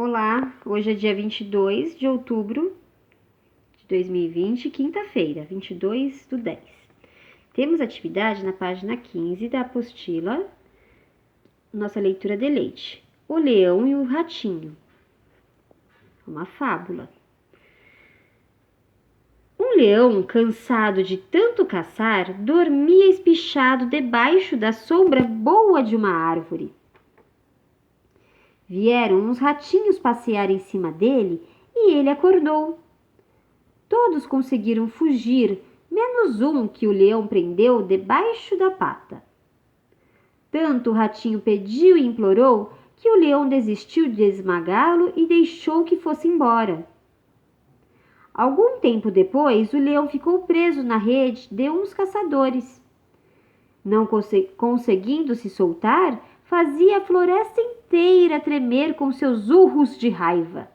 Olá, hoje é dia 22 de outubro de 2020, quinta-feira, 22/10. Temos atividade na página 15 da apostila, nossa leitura de leite. O leão e o ratinho. Uma fábula. Um leão, cansado de tanto caçar, dormia espichado debaixo da sombra boa de uma árvore. Vieram uns ratinhos passear em cima dele e ele acordou. Todos conseguiram fugir, menos um que o leão prendeu debaixo da pata. Tanto o ratinho pediu e implorou que o leão desistiu de esmagá-lo e deixou que fosse embora. Algum tempo depois, o leão ficou preso na rede de uns caçadores. Não conseguindo se soltar, fazia a floresta inteira tremer com seus urros de raiva.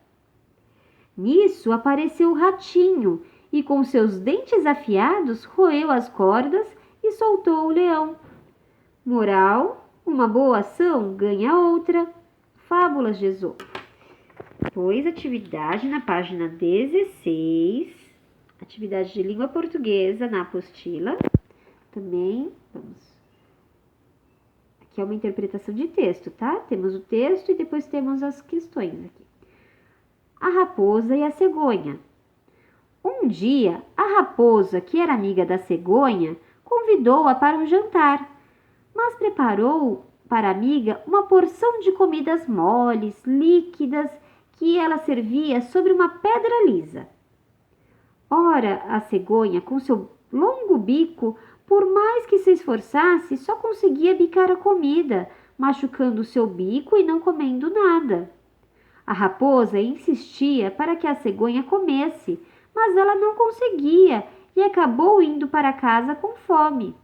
Nisso apareceu o ratinho e, com seus dentes afiados, roeu as cordas e soltou o leão. Moral: uma boa ação ganha outra. Fábulas de Esopo. Depois, atividade na página 16, atividade de língua portuguesa na apostila. Também, aqui é uma interpretação de texto, tá? Temos o texto e depois temos as questões aqui. A raposa e a cegonha. Um dia, a raposa, que era amiga da cegonha, convidou-a para um jantar, mas preparou para a amiga uma porção de comidas moles, líquidas, que ela servia sobre uma pedra lisa. Ora, a cegonha, com seu longo bico, por mais que se esforçasse, só conseguia bicar a comida, machucando seu bico e não comendo nada. A raposa insistia para que a cegonha comesse, mas ela não conseguia e acabou indo para casa com fome.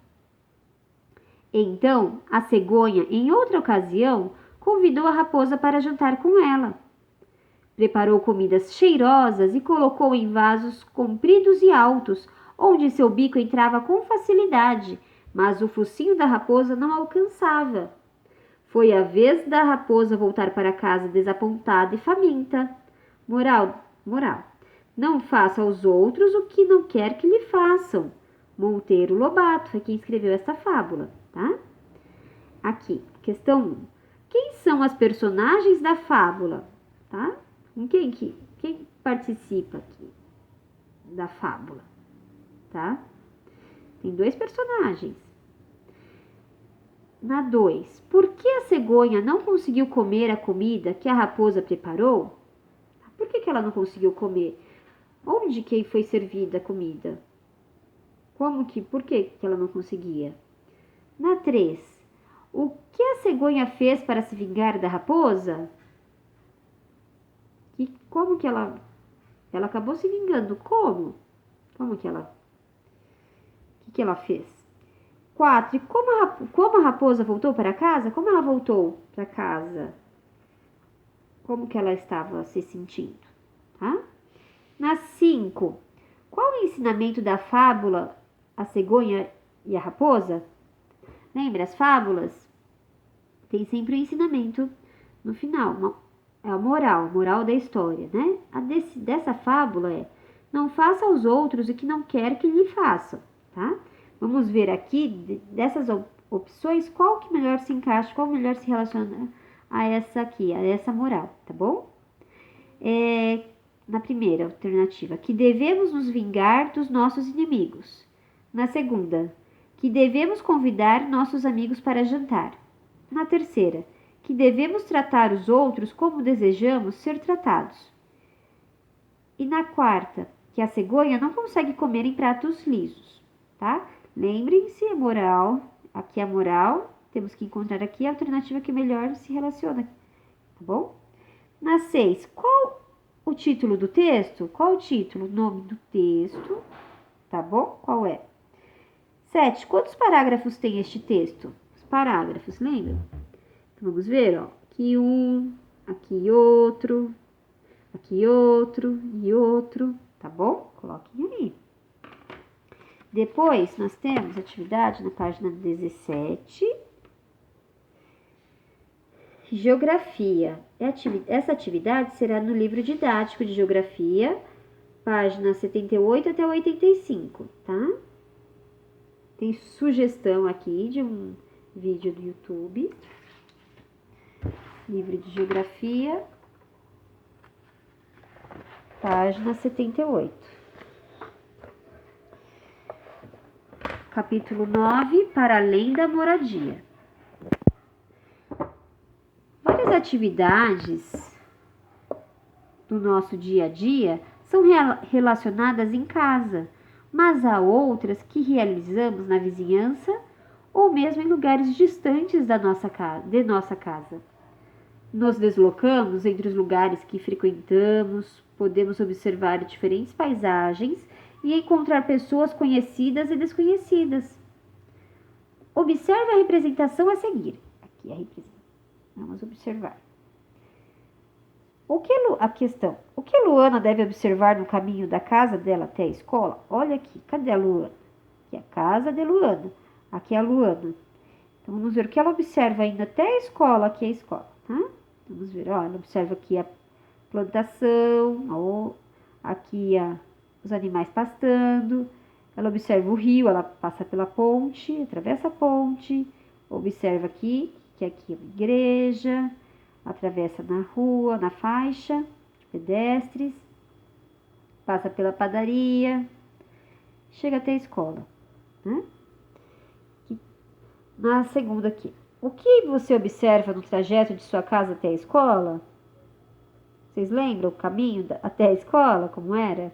Então, a cegonha, em outra ocasião, convidou a raposa para jantar com ela. Preparou comidas cheirosas e colocou em vasos compridos e altos, onde seu bico entrava com facilidade, mas o focinho da raposa não alcançava. Foi a vez da raposa voltar para casa desapontada e faminta. Moral. Não faça aos outros o que não quer que lhe façam. Monteiro Lobato foi quem escreveu esta fábula, tá? Aqui, questão 1. Quem são as personagens da fábula, tá? Quem participa aqui da fábula, tá? Tem 2 personagens. Na 2, por que a cegonha não conseguiu comer a comida que a raposa preparou? Por que ela não conseguiu comer? Onde que foi servida a comida? Por que ela não conseguia? Na 3, o que a cegonha fez para se vingar da raposa? E como que ela acabou se vingando? Como? O que ela fez? 4. E como a raposa voltou para casa? Como ela voltou para casa? Como que ela estava se sentindo? Tá? Na 5. Qual o ensinamento da fábula A Cegonha e a Raposa? Lembra, as fábulas tem sempre um ensinamento no final. É a moral da história, né? Dessa fábula é: não faça aos outros o que não quer que lhe façam, tá? Vamos ver aqui, dessas opções, qual que melhor se encaixa, qual melhor se relaciona a essa aqui, a essa moral, tá bom? Na primeira alternativa, que devemos nos vingar dos nossos inimigos. Na segunda, que devemos convidar nossos amigos para jantar. Na terceira, que devemos tratar os outros como desejamos ser tratados. E na quarta, que a cegonha não consegue comer em pratos lisos, tá? Lembrem-se, aqui a moral, temos que encontrar aqui a alternativa que melhor se relaciona, tá bom? Na 6, qual o título do texto? Qual o título? Nome do texto, tá bom? Qual é? 7, quantos parágrafos tem este texto? Os parágrafos, lembra? Então, vamos ver, ó. Aqui um, aqui outro e outro, tá bom? Coloquem aí. Depois, nós temos atividade na página 17. Geografia. Essa atividade será no livro didático de Geografia, páginas 78 até 85, tá? Tem sugestão aqui de um vídeo do YouTube. Livro de Geografia, página 78. Capítulo 9, para além da moradia. Várias atividades do nosso dia a dia são relacionadas em casa, mas há outras que realizamos na vizinhança ou mesmo em lugares distantes de nossa casa. Nos deslocamos entre os lugares que frequentamos, podemos observar diferentes paisagens e encontrar pessoas conhecidas e desconhecidas. Observe a representação a seguir. Aqui a representação. Vamos observar. A questão. O que a Luana deve observar no caminho da casa dela até a escola? Olha aqui, cadê a Luana? Aqui é a casa de Luana. Aqui é a Luana. Então, vamos ver o que ela observa indo até a escola. Aqui é a escola, tá? Vamos ver, ó, ela observa aqui a plantação, aqui os animais pastando. Ela observa o rio, ela passa pela ponte, atravessa a ponte. Observa aqui, que aqui é uma igreja. Atravessa na rua, na faixa de pedestres, passa pela padaria, chega até a escola, né? Na segunda aqui, o que você observa no trajeto de sua casa até a escola? Vocês lembram o caminho até a escola, como era?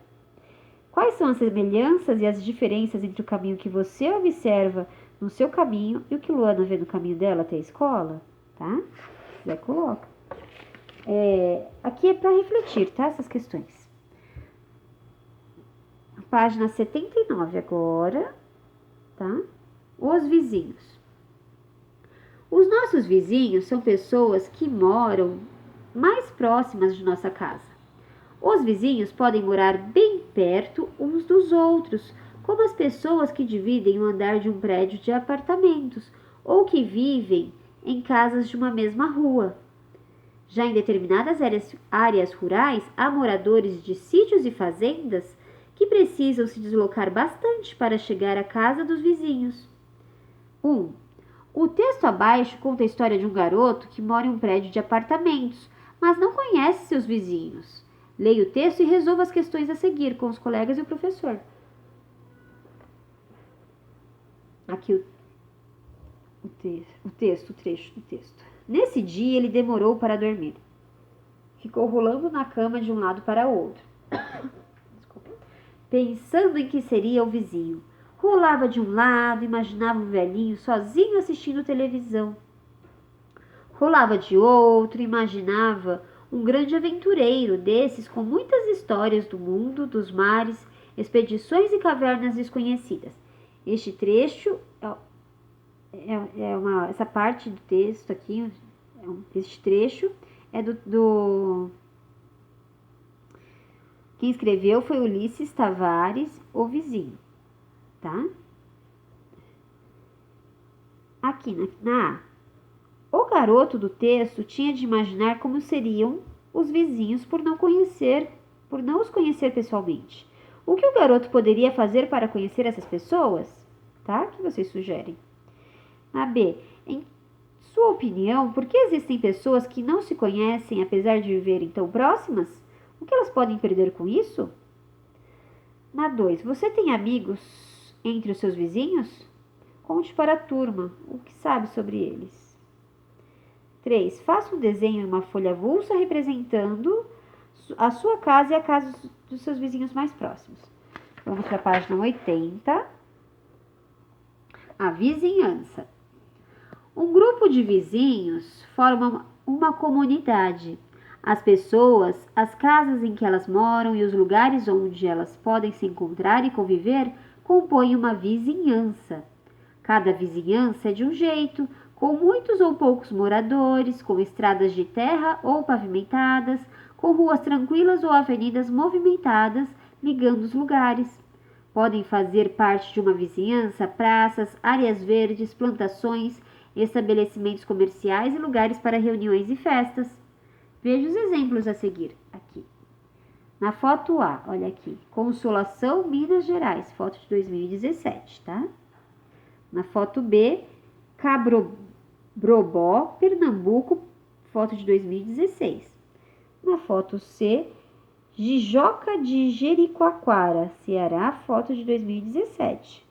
Quais são as semelhanças e as diferenças entre o caminho que você observa no seu caminho e o que Luana vê no caminho dela até a escola, tá? Já coloca. Aqui é para refletir, tá? Essas questões. Página 79 agora, tá? Os vizinhos. Os nossos vizinhos são pessoas que moram mais próximas de nossa casa. Os vizinhos podem morar bem perto uns dos outros, como as pessoas que dividem o andar de um prédio de apartamentos ou que vivem em casas de uma mesma rua. Já em determinadas áreas rurais, há moradores de sítios e fazendas que precisam se deslocar bastante para chegar à casa dos vizinhos. 1. O texto abaixo conta a história de um garoto que mora em um prédio de apartamentos, mas não conhece seus vizinhos. Leia o texto e resolva as questões a seguir com os colegas e o professor. Aqui o trecho do texto. Nesse dia ele demorou para dormir. Ficou rolando na cama de um lado para o outro, pensando em que seria o vizinho. Rolava de um lado, imaginava um velhinho sozinho assistindo televisão. Rolava de outro, imaginava um grande aventureiro desses com muitas histórias do mundo, dos mares, expedições e cavernas desconhecidas. Este trecho essa parte do texto aqui, este trecho é quem escreveu foi Ulisses Tavares, o vizinho, tá? Aqui na A. O garoto do texto tinha de imaginar como seriam os vizinhos por não os conhecer pessoalmente. O que o garoto poderia fazer para conhecer essas pessoas? Tá? O que vocês sugerem? Na B, em sua opinião, por que existem pessoas que não se conhecem apesar de viverem tão próximas? O que elas podem perder com isso? Na 2, você tem amigos entre os seus vizinhos? Conte para a turma o que sabe sobre eles. 3, faça um desenho em uma folha avulsa representando a sua casa e a casa dos seus vizinhos mais próximos. Vamos para a página 80. A vizinhança. Um grupo de vizinhos forma uma comunidade. As pessoas, as casas em que elas moram e os lugares onde elas podem se encontrar e conviver compõem uma vizinhança. Cada vizinhança é de um jeito, com muitos ou poucos moradores, com estradas de terra ou pavimentadas, com ruas tranquilas ou avenidas movimentadas ligando os lugares. Podem fazer parte de uma vizinhança praças, áreas verdes, plantações, estabelecimentos comerciais e lugares para reuniões e festas. Veja os exemplos a seguir aqui. Na foto A, olha aqui, Consolação, Minas Gerais, foto de 2017, tá? Na foto B, Cabrobó, Pernambuco, foto de 2016. Na foto C, Jijoca de Jericoacoara, Ceará, foto de 2017.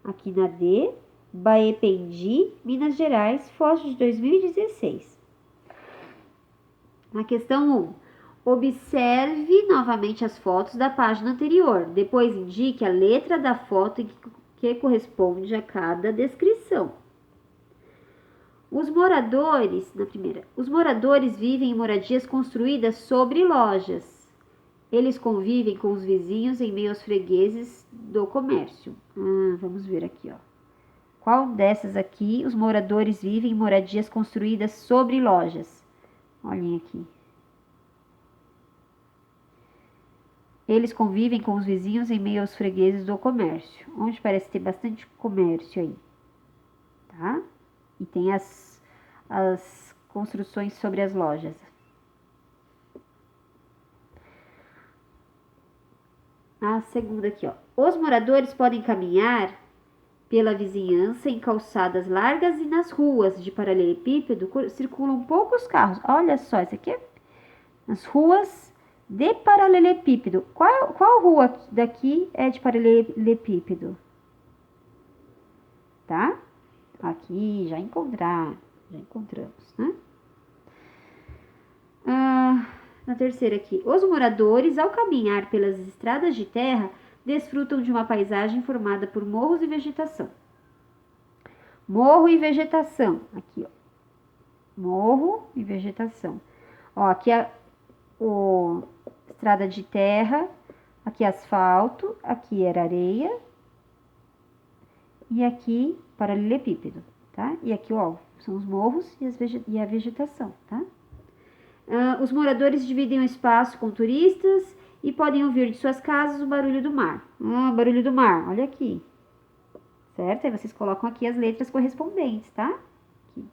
Aqui na D, Baependi, Minas Gerais, foto de 2016. Na questão 1, observe novamente as fotos da página anterior. Depois indique a letra da foto que corresponde a cada descrição. Os moradores vivem em moradias construídas sobre lojas. Eles convivem com os vizinhos em meio aos fregueses do comércio. Vamos ver aqui, ó. Qual dessas aqui os moradores vivem em moradias construídas sobre lojas? Olhem aqui. Eles convivem com os vizinhos em meio aos fregueses do comércio. Onde parece ter bastante comércio aí. Tá? E tem as construções sobre as lojas. A segunda aqui, ó. Os moradores podem caminhar pela vizinhança em calçadas largas e nas ruas de paralelepípedo circulam poucos carros. Olha só, isso aqui é as ruas de paralelepípedo. Qual rua daqui é de paralelepípedo? Tá? Aqui, já encontramos, né? Na terceira aqui, os moradores, ao caminhar pelas estradas de terra, desfrutam de uma paisagem formada por morros e vegetação. Morro e vegetação, aqui, ó. Morro e vegetação. Ó, aqui é estrada de terra, aqui asfalto, aqui era areia e aqui paralelepípedo, tá? E aqui, ó, são os morros e a vegetação, tá? Os moradores dividem o espaço com turistas e podem ouvir de suas casas o barulho do mar. Barulho do mar, olha aqui. Certo? Aí vocês colocam aqui as letras correspondentes, tá? Aqui.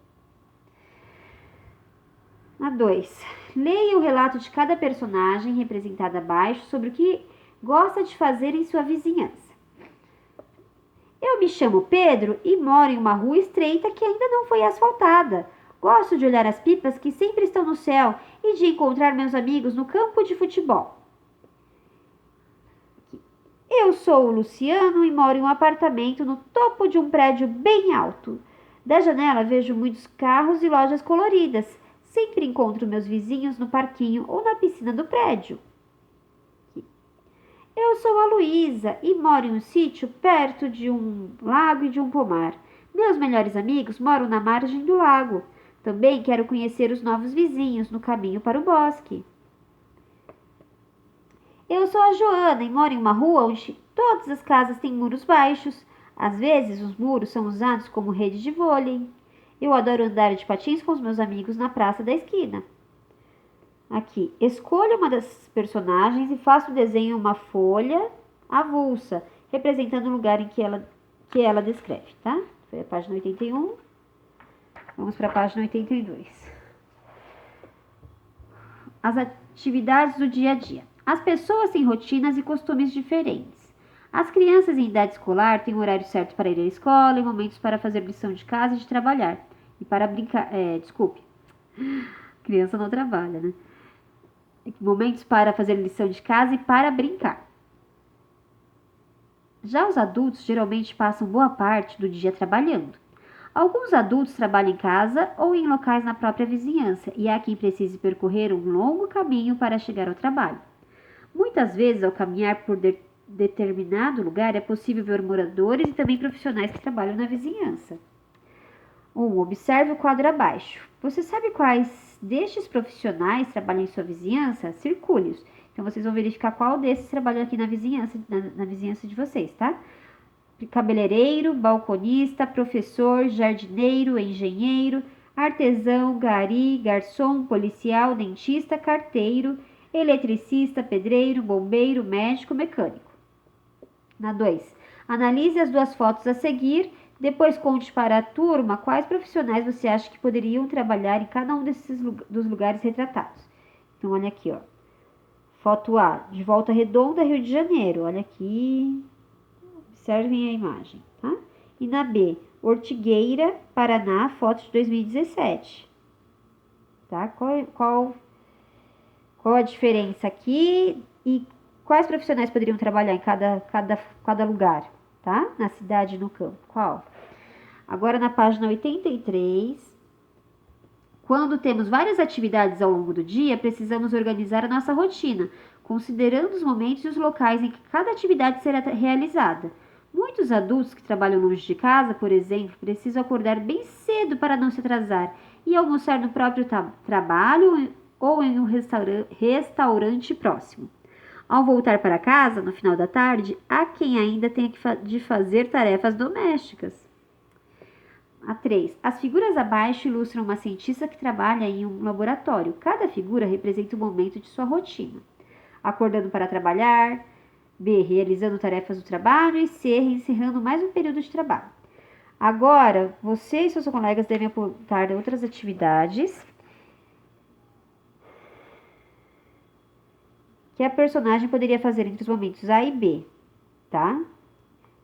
A 2. Leia o relato de cada personagem representado abaixo sobre o que gosta de fazer em sua vizinhança. Eu me chamo Pedro e moro em uma rua estreita que ainda não foi asfaltada. Gosto de olhar as pipas que sempre estão no céu e de encontrar meus amigos no campo de futebol. Eu sou o Luciano e moro em um apartamento no topo de um prédio bem alto. Da janela vejo muitos carros e lojas coloridas. Sempre encontro meus vizinhos no parquinho ou na piscina do prédio. Eu sou a Luísa e moro em um sítio perto de um lago e de um pomar. Meus melhores amigos moram na margem do lago. Também quero conhecer os novos vizinhos no caminho para o bosque. Eu sou a Joana e moro em uma rua onde todas as casas têm muros baixos. Às vezes, os muros são usados como rede de vôlei. Eu adoro andar de patins com os meus amigos na praça da esquina. Aqui, escolha uma das personagens e faça o desenho em uma folha avulsa, representando o lugar em que ela descreve, tá? Foi a página 81. Vamos para a página 82. As atividades do dia a dia. As pessoas têm rotinas e costumes diferentes. As crianças em idade escolar têm um horário certo para ir à escola e momentos para fazer lição de casa e de trabalhar. E para brincar... Criança não trabalha, né? Momentos para fazer lição de casa e para brincar. Já os adultos geralmente passam boa parte do dia trabalhando. Alguns adultos trabalham em casa ou em locais na própria vizinhança, e há quem precise percorrer um longo caminho para chegar ao trabalho. Muitas vezes, ao caminhar por determinado lugar, é possível ver moradores e também profissionais que trabalham na vizinhança. Observe o quadro abaixo. Você sabe quais destes profissionais trabalham em sua vizinhança? Circule-os. Então, vocês vão verificar qual desses trabalha aqui na vizinhança, na vizinhança de vocês, tá? Cabeleireiro, balconista, professor, jardineiro, engenheiro, artesão, gari, garçom, policial, dentista, carteiro, eletricista, pedreiro, bombeiro, médico, mecânico. Na 2. Analise as duas fotos a seguir, Depois conte para a turma quais profissionais você acha que poderiam trabalhar em cada um dos lugares retratados. Então, olha aqui, ó. Foto A, de Volta Redonda, Rio de Janeiro. Olha aqui. Observem a imagem, tá? E na B, Ortigueira, Paraná, foto de 2017. Tá? Qual a diferença aqui e quais profissionais poderiam trabalhar em cada lugar, tá? Na cidade e no campo. Qual? Agora na página 83, quando temos várias atividades ao longo do dia, precisamos organizar a nossa rotina, considerando os momentos e os locais em que cada atividade será realizada. Muitos adultos que trabalham longe de casa, por exemplo, precisam acordar bem cedo para não se atrasar e almoçar no próprio trabalho ou em um restaurante próximo. Ao voltar para casa, no final da tarde, há quem ainda tenha de fazer tarefas domésticas. A 3. As figuras abaixo ilustram uma cientista que trabalha em um laboratório. Cada figura representa um momento de sua rotina. Acordando para trabalhar, B. Realizando tarefas do trabalho e C. Encerrando mais um período de trabalho. Agora, você e seus colegas devem apontar outras atividades que a personagem poderia fazer entre os momentos A e B, tá?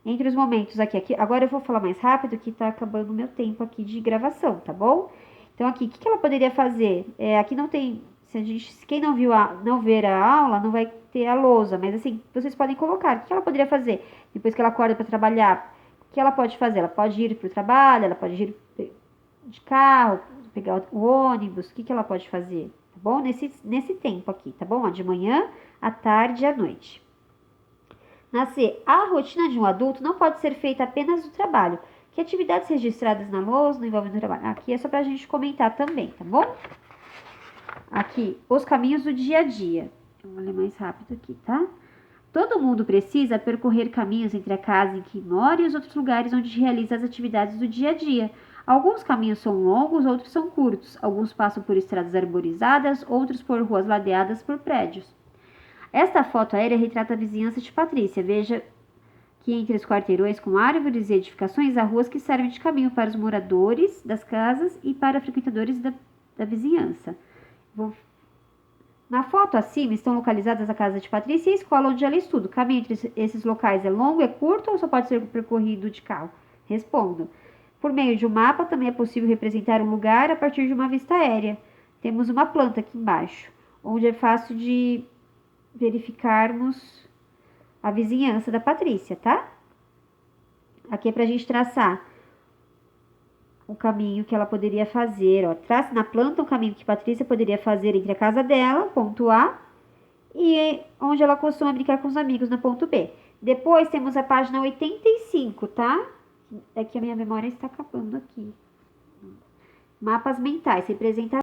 Entre os momentos aqui, agora eu vou falar mais rápido que tá acabando o meu tempo aqui de gravação, tá bom? Então aqui, o que ela poderia fazer? Aqui não tem, quem não ver a aula não vai ter a lousa, mas assim, vocês podem colocar, o que ela poderia fazer? Depois que ela acorda para trabalhar, o que ela pode fazer? Ela pode ir para o trabalho, ela pode ir de carro, pegar o ônibus, o que ela pode fazer? Tá bom? Nesse tempo aqui, tá bom? De manhã, à tarde e à noite. Na C, a rotina de um adulto não pode ser feita apenas do trabalho. Que atividades registradas na lousa não envolvem o trabalho? Aqui é só pra gente comentar também, tá bom? Aqui, os caminhos do dia a dia. Eu vou ler mais rápido aqui, tá? Todo mundo precisa percorrer caminhos entre a casa em que mora e os outros lugares onde realiza as atividades do dia a dia. Alguns caminhos são longos, outros são curtos. Alguns passam por estradas arborizadas, outros por ruas ladeadas por prédios. Esta foto aérea retrata a vizinhança de Patrícia. Veja que entre os quarteirões com árvores e edificações há ruas que servem de caminho para os moradores das casas e para frequentadores da vizinhança. Na foto acima estão localizadas a casa de Patrícia e a escola onde ela estuda. O caminho entre esses locais é longo, é curto ou só pode ser percorrido de carro? Respondo. Por meio de um mapa também é possível representar um lugar a partir de uma vista aérea. Temos uma planta aqui embaixo, onde é fácil de verificarmos a vizinhança da Patrícia, tá? Aqui é pra gente traçar o caminho que ela poderia fazer, ó. Trace na planta o caminho que Patrícia poderia fazer entre a casa dela, ponto A, e onde ela costuma brincar com os amigos, na ponto B. Depois temos a página 85, tá? É que a minha memória está acabando aqui. Mapas mentais, representa